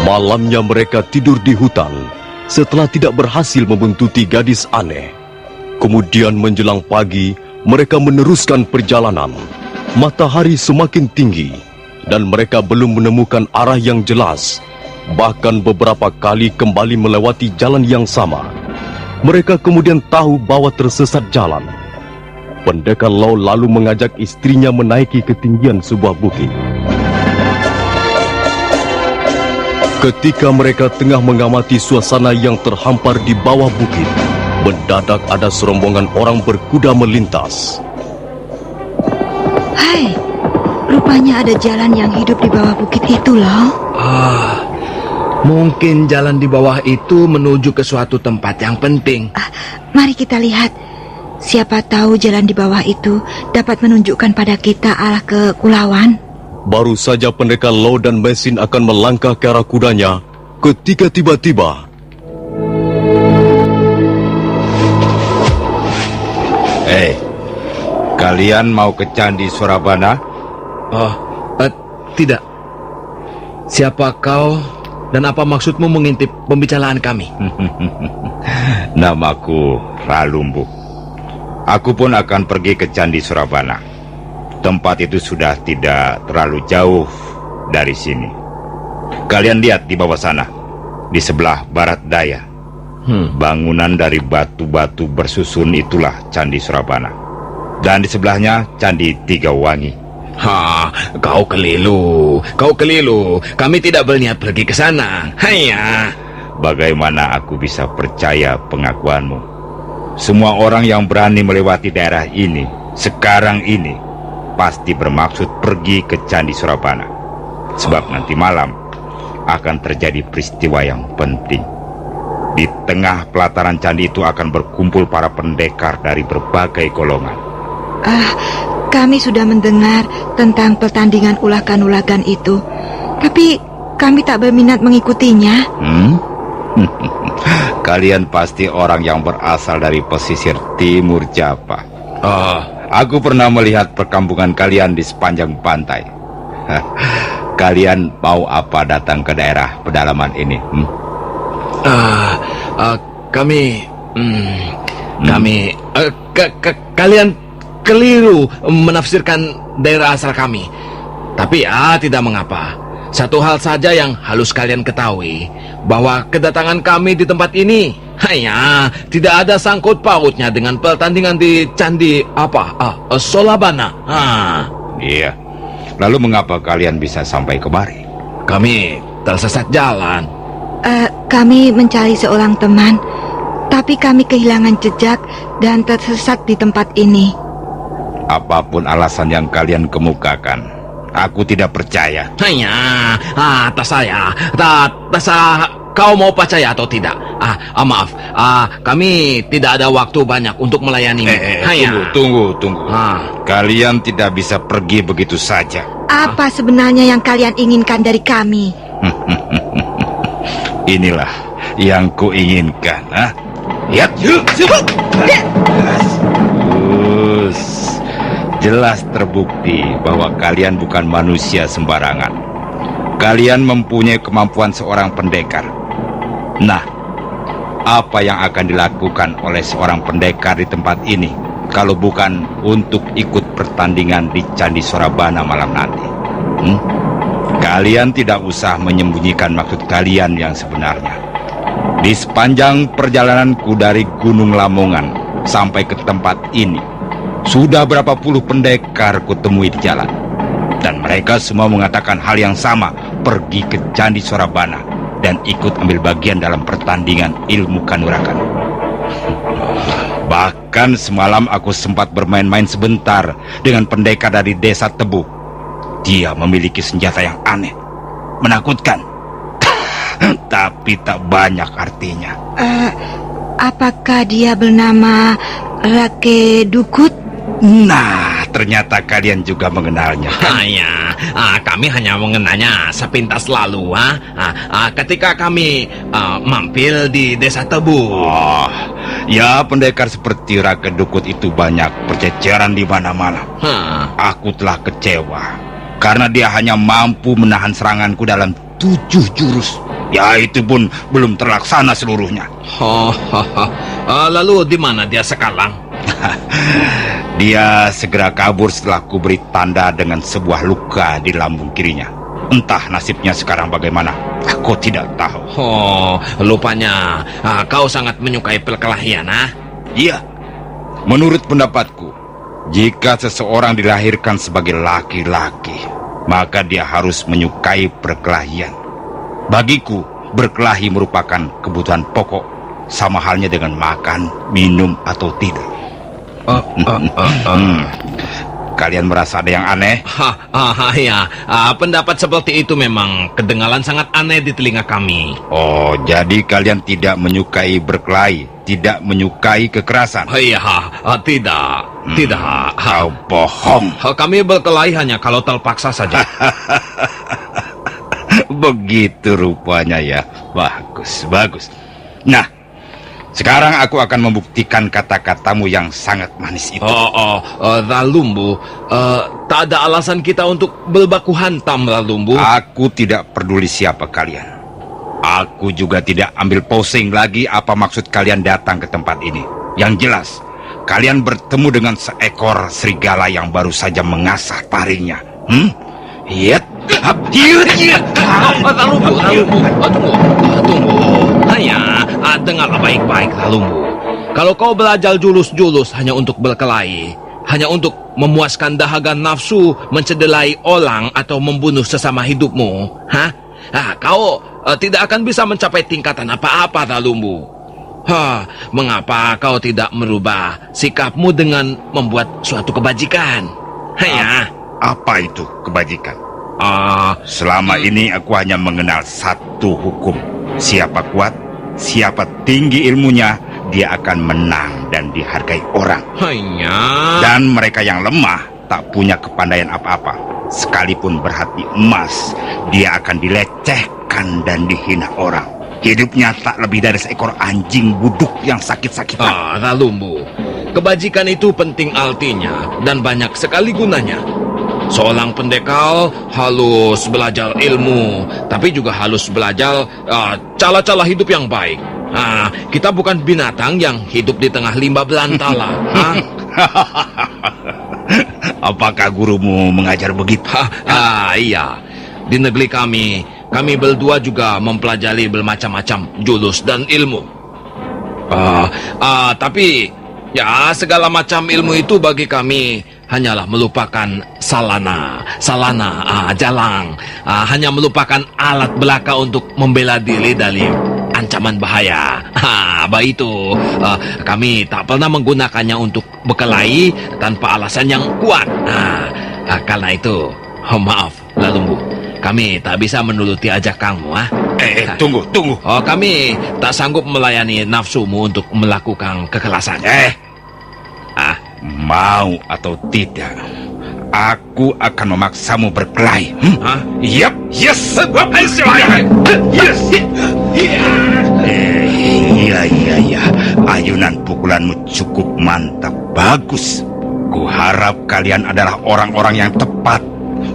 Malamnya mereka tidur di hutan setelah tidak berhasil membuntuti gadis aneh. Kemudian menjelang pagi, mereka meneruskan perjalanan. Matahari semakin tinggi dan mereka belum menemukan arah yang jelas. Bahkan beberapa kali kembali melewati jalan yang sama. Mereka kemudian tahu bahwa tersesat jalan. Pendekar Lau lalu mengajak istrinya menaiki ketinggian sebuah bukit. Ketika mereka tengah mengamati suasana yang terhampar di bawah bukit, mendadak ada serombongan orang berkuda melintas. Hai, rupanya ada jalan yang hidup di bawah bukit itu, Lau. Mungkin jalan di bawah itu menuju ke suatu tempat yang penting. Mari kita lihat. Siapa tahu jalan di bawah itu dapat menunjukkan pada kita arah ke Kulauan. Baru saja pendekar Lau dan Mesin akan melangkah ke arah kudanya, ketika tiba-tiba kalian mau ke Candi Surabana? Tidak. Siapa kau dan apa maksudmu mengintip pembicaraan kami? Namaku Ralumbu. Aku pun akan pergi ke Candi Surabana. Tempat itu sudah tidak terlalu jauh dari sini. Kalian lihat di bawah sana, di sebelah barat daya. Bangunan dari batu-batu bersusun itulah Candi Surabana. Dan di sebelahnya Candi Tiga Wangi. Kau keliru. Kami tidak berniat pergi ke sana. Hanya. Bagaimana aku bisa percaya pengakuanmu? Semua orang yang berani melewati daerah ini sekarang ini pasti bermaksud pergi ke Candi Surabana. Sebab nanti malam akan terjadi peristiwa yang penting. Di tengah pelataran candi itu akan berkumpul para pendekar dari berbagai golongan. Kami sudah mendengar tentang pertandingan ulakan-ulakan itu, tapi kami tak berminat mengikutinya. Kalian pasti orang yang berasal dari pesisir timur Java. Aku pernah melihat perkampungan kalian di sepanjang pantai. Kalian mau apa datang ke daerah pedalaman ini? Kalian keliru menafsirkan daerah asal kami. Tapi tidak mengapa. Satu hal saja yang harus kalian ketahui, bahwa kedatangan kami di tempat ini hanya tidak ada sangkut pautnya dengan pertandingan di Candi Surabana. Iya. Lalu mengapa kalian bisa sampai kemari? Kami tersesat jalan. Kami mencari seorang teman, tapi kami kehilangan jejak dan tersesat di tempat ini. Apapun alasan yang kalian kemukakan, aku tidak percaya. Hanya, terserah kau mau percaya atau tidak. Maaf, kami tidak ada waktu banyak untuk melayani. Tunggu. Kalian tidak bisa pergi begitu saja. Apa sebenarnya yang kalian inginkan dari kami? Inilah yang kuinginkan. Lihat. Jelas terbukti bahwa kalian bukan manusia sembarangan. Kalian mempunyai kemampuan seorang pendekar. Nah, apa yang akan dilakukan oleh seorang pendekar di tempat ini kalau bukan untuk ikut pertandingan di Candi Surabana malam nanti? Kalian tidak usah menyembunyikan maksud kalian yang sebenarnya. Di sepanjang perjalananku dari Gunung Lamongan sampai ke tempat ini, sudah berapa puluh pendekar kutemui di jalan. Dan mereka semua mengatakan hal yang sama, pergi ke Candi Surabana dan ikut ambil bagian dalam pertandingan ilmu kanuragan. Bahkan semalam aku sempat bermain-main sebentar dengan pendekar dari desa Tebu. Dia memiliki senjata yang aneh, menakutkan, tapi tak banyak artinya. Apakah dia bernama Rake Dukut? Nah, ternyata kalian juga mengenalnya. Kami hanya mengenalnya sepintas lalu. Ketika kami mampir di desa Tebu. Ya, pendekar seperti Rake Dukut itu banyak berceceran di mana-mana. Aku telah kecewa karena dia hanya mampu menahan seranganku dalam 7 jurus. Ya itu pun belum terlaksana seluruhnya. Lalu di mana dia sekarang? Dia segera kabur setelah kuberi tanda dengan sebuah luka di lambung kirinya. Entah nasibnya sekarang bagaimana, aku tidak tahu. Lupanya kau sangat menyukai perkelahian, Iya, menurut pendapatku, jika seseorang dilahirkan sebagai laki-laki, maka dia harus menyukai perkelahian. Bagiku, berkelahi merupakan kebutuhan pokok, sama halnya dengan makan, minum, atau tidur. Kalian merasa ada yang aneh? Ya, pendapat seperti itu memang kedengaran sangat aneh di telinga kami. Oh, jadi kalian tidak menyukai berkelahi, tidak menyukai kekerasan? Tidak. Kau bohong. Kami berkelahi hanya kalau terpaksa saja. Begitu rupanya ya. Bagus, bagus. Nah, sekarang aku akan membuktikan kata-katamu yang sangat manis itu. Ralumbu, tak ada alasan kita untuk berbaku hantam, Ralumbu. Aku tidak peduli siapa kalian. Aku juga tidak ambil pusing lagi apa maksud kalian datang ke tempat ini. Yang jelas, kalian bertemu dengan seekor serigala yang baru saja mengasah taringnya. Yet. Ralumbu, tunggu. Dengarlah baik-baik, Ralumbu. Kalau kau belajar jurus-jurus hanya untuk berkelahi, hanya untuk memuaskan dahaga nafsu, mencederai orang atau membunuh sesama hidupmu, kau tidak akan bisa mencapai tingkatan apa-apa, Ralumbu. Mengapa kau tidak merubah sikapmu dengan membuat suatu kebajikan? Apa itu kebajikan? Selama ini aku hanya mengenal satu hukum. Siapa kuat, siapa tinggi ilmunya, dia akan menang dan dihargai orang. Dan mereka yang lemah, tak punya kepandaian apa-apa, sekalipun berhati emas, dia akan dilecehkan dan dihina orang. Hidupnya tak lebih dari seekor anjing buduk yang sakit-sakitan. Ralumbu, kebajikan itu penting artinya dan banyak sekali gunanya. Seorang pendekar harus belajar ilmu, tapi juga harus belajar cara-cara hidup yang baik. Kita bukan binatang yang hidup di tengah limbah belantala. Apakah gurumu mengajar begitu? Iya. Di negeri kami berdua juga mempelajari bermacam-macam jurus dan ilmu. Tapi ya segala macam ilmu itu bagi kami hanyalah melupakan jalang, hanya melupakan alat belaka untuk membela diri dari ancaman bahaya. Itu kami tak pernah menggunakannya untuk berkelahi tanpa alasan yang kuat. Karena itu, maaf, Ralumbu, kami tak bisa menuruti ajakanmu. Tunggu. Kami tak sanggup melayani nafsumu untuk melakukan kekerasan. Mau atau tidak, aku akan memaksamu berkelahi. Yap, yes. Iya. Ayunan pukulanmu cukup mantap, bagus. Kuharap kalian adalah orang-orang yang tepat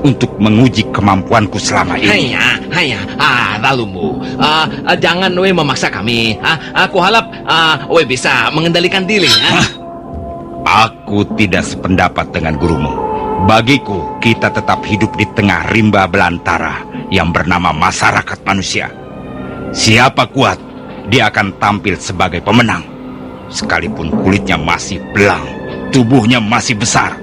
untuk menguji kemampuanku selama ini. Ralumbu, jangan memaksa kami. Aku harap bisa mengendalikan diri. Aku tidak sependapat dengan gurumu. Bagiku, kita tetap hidup di tengah rimba belantara yang bernama masyarakat manusia. Siapa kuat, dia akan tampil sebagai pemenang. Sekalipun kulitnya masih belang, tubuhnya masih besar,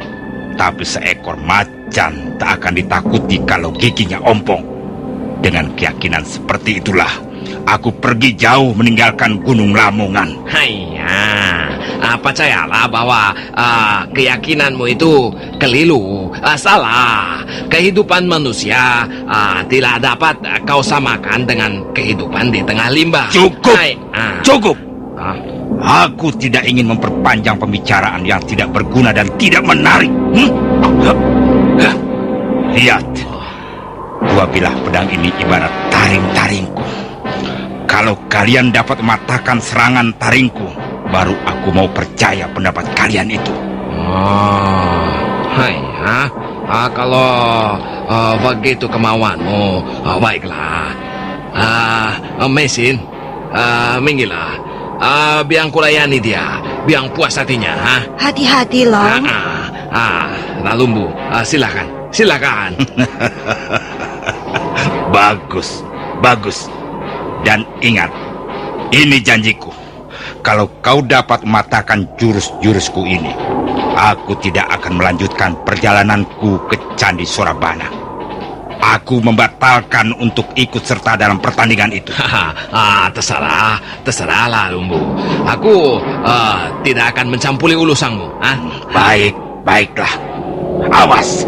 tapi seekor macan tak akan ditakuti kalau giginya ompong. Dengan keyakinan seperti itulah aku pergi jauh meninggalkan Gunung Lamongan. Percayalah bahwa keyakinanmu itu keliru, salah. Kehidupan manusia tidak dapat kau samakan dengan kehidupan di tengah limbah. Cukup. Aku tidak ingin memperpanjang pembicaraan yang tidak berguna dan tidak menarik. Lihat, dua bilah pedang ini ibarat taring-taringku. Kalau kalian dapat mematahkan serangan taringku, baru aku mau percaya pendapat kalian itu. Kalau begitu kemauanmu, baiklah. Mesin, minggirlah. Biang kulayani dia, biang puas hatinya. Hati-hati, Long. Lalu silakan. Bagus. Dan ingat, ini janjiku. Kalau kau dapat mematahkan jurus-jurusku ini, aku tidak akan melanjutkan perjalananku ke Candi Sorabana. Aku membatalkan untuk ikut serta dalam pertandingan itu. Terserahlah Lumbu. Aku tidak akan mencampuri urusanmu. Baiklah. Awas.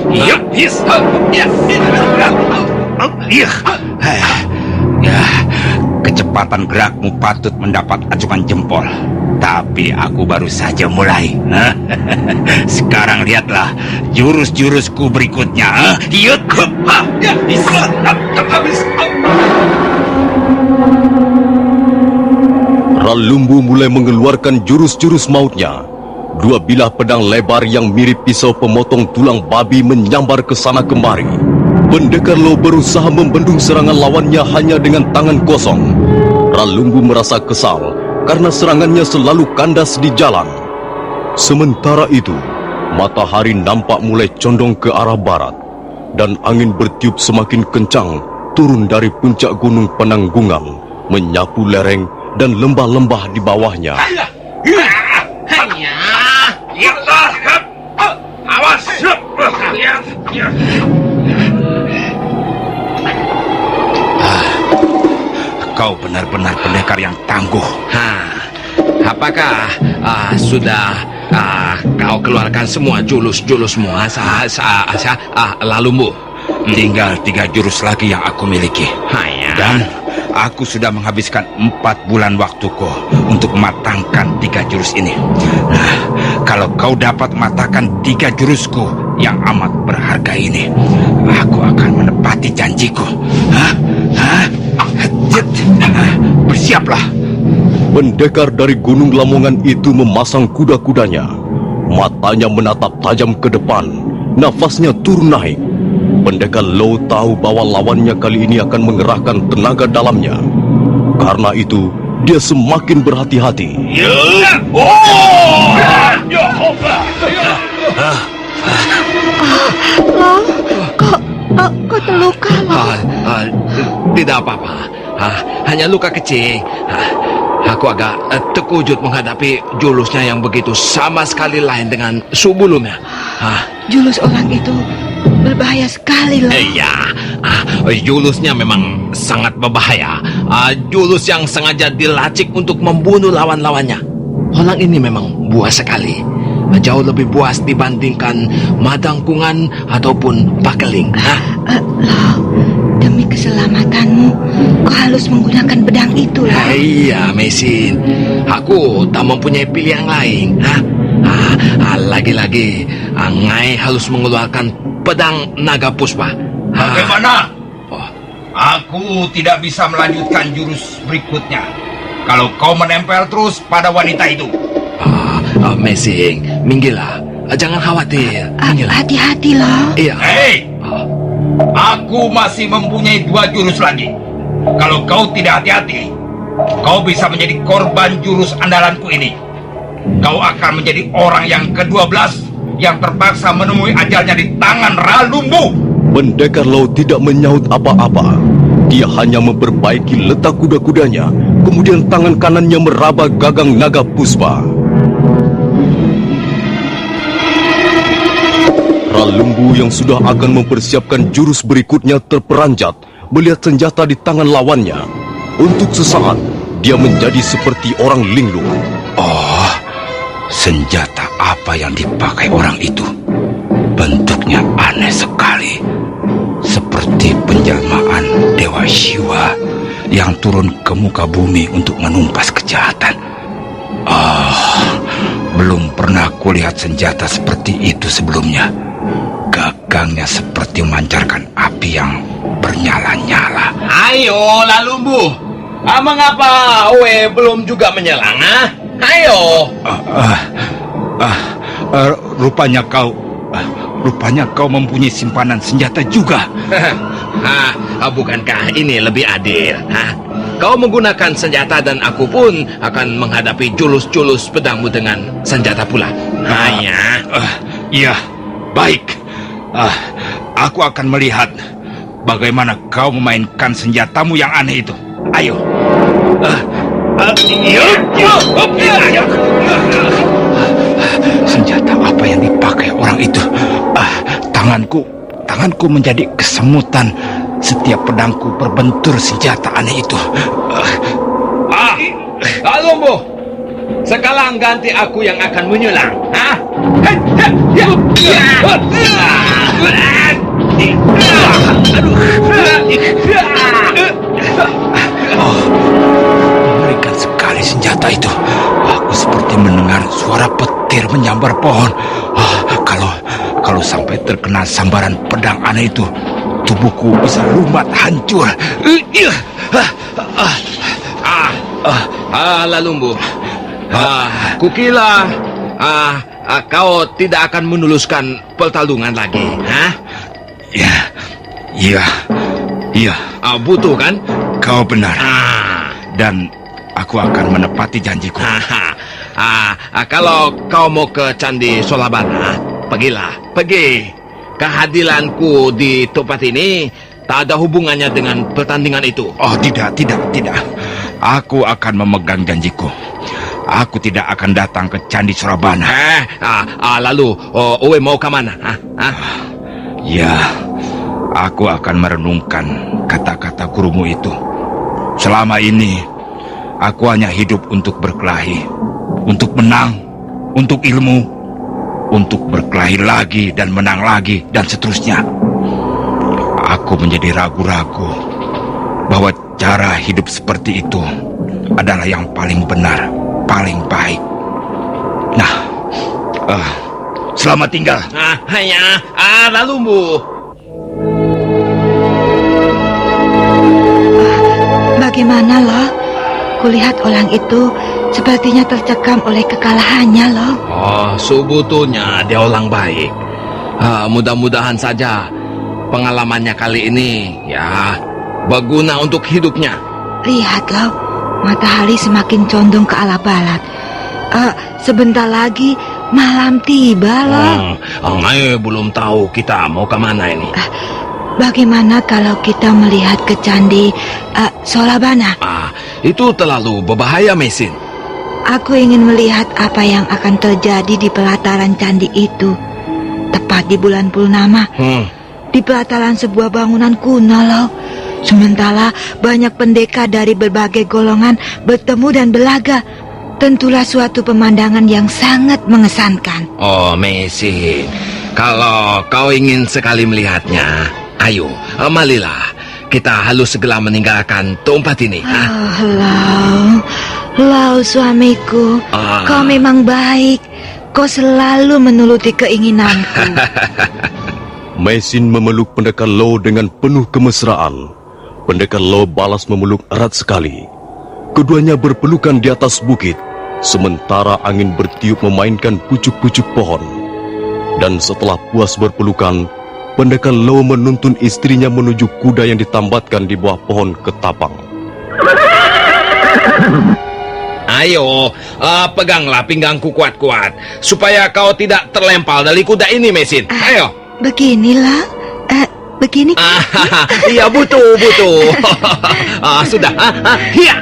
Kecepatan gerakmu patut mendapat acungan jempol. Tapi aku baru saja mulai. Sekarang lihatlah jurus-jurusku berikutnya. Ralumbu mulai mengeluarkan jurus-jurus mautnya. Dua bilah pedang lebar yang mirip pisau pemotong tulang babi menyambar ke sana kemari. Pendekar Lo berusaha membendung serangan lawannya hanya dengan tangan kosong. Ralumbu merasa kesal karena serangannya selalu kandas di jalan. Sementara itu, matahari nampak mulai condong ke arah barat dan angin bertiup semakin kencang turun dari puncak gunung Penanggungan, menyapu lereng dan lembah-lembah di bawahnya. Awas. Kau benar-benar pendekar yang tangguh. Apakah sudah kau keluarkan semua jurus-jurusmu, Lalumbu? Tinggal 3 jurus lagi yang aku miliki. Dan aku sudah menghabiskan 4 bulan waktuku untuk mematangkan 3 jurus ini. Kalau kau dapat mematahkan 3 jurusku yang amat berharga ini, aku akan menepati janjiku. Bersiaplah. Pendekar dari Gunung Lamongan itu memasang kuda-kudanya. Matanya menatap tajam ke depan, nafasnya turun naik. Pendekar Lo tahu bahwa lawannya kali ini akan mengerahkan tenaga dalamnya. Karena itu, dia semakin berhati-hati. Long, kok terluka, Long? Tidak apa-apa. Hanya luka kecil. Aku agak terkejut menghadapi jurusnya yang begitu sama sekali lain dengan sebelumnya. Jurus orang itu berbahaya sekali, Long. Iya, jurusnya memang sangat berbahaya. Jurus yang sengaja dilacik untuk membunuh lawan-lawannya. Orang ini memang buas sekali. Jauh lebih buas dibandingkan Madangkungan ataupun Pakeling. Long, demi keselamatanmu, kau harus menggunakan pedang itu, Long. Iya, Mesin. Aku tak mempunyai pilihan lain. Lagi-lagi, Ngai harus mengeluarkan pedang naga puspa. Bagaimana? Aku tidak bisa melanjutkan jurus berikutnya kalau kau menempel terus pada wanita itu. Mesin, minggirlah. Jangan khawatir. Minggirlah. Hati-hati, Long. Iya. Hei, aku masih mempunyai 2 jurus lagi. Kalau kau tidak hati-hati, kau bisa menjadi korban jurus andalanku ini. Kau akan menjadi orang yang ke-12 yang terpaksa menemui ajalnya di tangan Ralumbu. Pendekar Lo tidak menyaut apa-apa. Dia hanya memperbaiki letak kuda-kudanya. Kemudian tangan kanannya meraba gagang naga puspa. Ralumbu yang sudah akan mempersiapkan jurus berikutnya terperanjat melihat senjata di tangan lawannya. Untuk sesaat, dia menjadi seperti orang linglung. Senjata apa yang dipakai orang itu? Bentuknya aneh sekali. Seperti penjelmaan Dewa Shiva yang turun ke muka bumi untuk menumpas kejahatan. Belum pernah kulihat senjata seperti itu sebelumnya. Gagangnya seperti memancarkan api yang bernyala-nyala. Ayo, Lalumbu. Mengapa belum juga menyelang? Ayo. Rupanya kau rupanya kau mempunyai simpanan senjata juga. Bukankah ini lebih adil? Kau menggunakan senjata dan aku pun akan menghadapi jurus-jurus pedangmu dengan senjata pula. Iya, baik. Aku akan melihat bagaimana kau memainkan senjatamu yang aneh itu. Ayo. Senjata apa yang dipakai orang itu? Tanganku menjadi kesemutan setiap pedangku berbentur senjata aneh itu. Kalumbu, sekarang ganti aku yang akan menyulang. Mengerikan sekali senjata itu. Aku seperti mendengar suara petir menyambar pohon. Kalau sampai terkena sambaran pedang aneh itu, tubuhku bisa lumat hancur. Lalumbu, kukira kau tidak akan menuluskan pertarungan lagi. Iya. Butuh kan? Kau benar. Dan aku akan menepati janjiku. Kalau kau mau ke Candi Solabana, pergi. Kehadiranku di tempat ini tak ada hubungannya dengan pertandingan itu. Oh, tidak. Aku akan memegang janjiku. Aku tidak akan datang ke Candi Surabana. Lalu, Owe mau ke mana? Ya, aku akan merenungkan kata-kata gurumu itu. Selama ini, aku hanya hidup untuk berkelahi, untuk menang, untuk ilmu, untuk berkelahi lagi dan menang lagi, dan seterusnya. Aku menjadi ragu-ragu bahwa cara hidup seperti itu adalah yang paling benar, paling baik. Nah, selamat tinggal. Lalumbu. Bagaimana loh? Kulihat orang itu sepertinya tercekam oleh kekalahannya loh. Sebetulnya dia orang baik. Mudah-mudahan saja pengalamannya kali ini berguna untuk hidupnya. Lihat loh, matahari semakin condong ke arah barat. Sebentar lagi malam tiba loh. Belum tahu kita mau kemana ini. Bagaimana kalau kita melihat ke Candi Solabana? Itu terlalu berbahaya, Mesin. Aku ingin melihat apa yang akan terjadi di pelataran candi itu. Tepat di bulan purnama. Di pelataran sebuah bangunan kuno loh. Sementara banyak pendekar dari berbagai golongan bertemu dan berlaga. Tentulah suatu pemandangan yang sangat mengesankan. Mesin, kalau kau ingin sekali melihatnya, ayo, marilah. Kita harus segera meninggalkan tempat ini. Lau suamiku, kau memang baik. Kau selalu menuruti keinginanku. Mesin memeluk pendekar Lo dengan penuh kemesraan. Pendekar Lo balas memeluk erat sekali. Keduanya berpelukan di atas bukit, sementara angin bertiup memainkan pucuk-pucuk pohon. Dan setelah puas berpelukan, pendekar Lo menuntun istrinya menuju kuda yang ditambatkan di bawah pohon ketapang. Ayo, peganglah pinggangku kuat-kuat, supaya kau tidak terlempar dari kuda ini, Mesin. Ayo. Beginilah. Begini. Iya, butuh. Sudah. Hiya.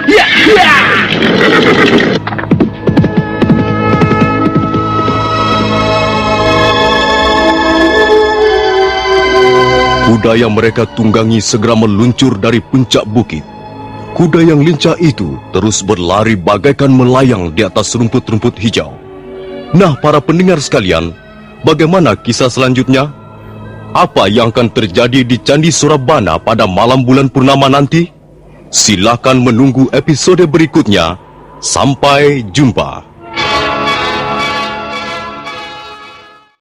Kuda yang mereka tunggangi segera meluncur dari puncak bukit. Kuda yang lincah itu terus berlari bagaikan melayang di atas rumput-rumput hijau. Nah, para pendengar sekalian, bagaimana kisah selanjutnya? Apa yang akan terjadi di Candi Surabana pada malam bulan purnama nanti? Silakan menunggu episode berikutnya. Sampai jumpa.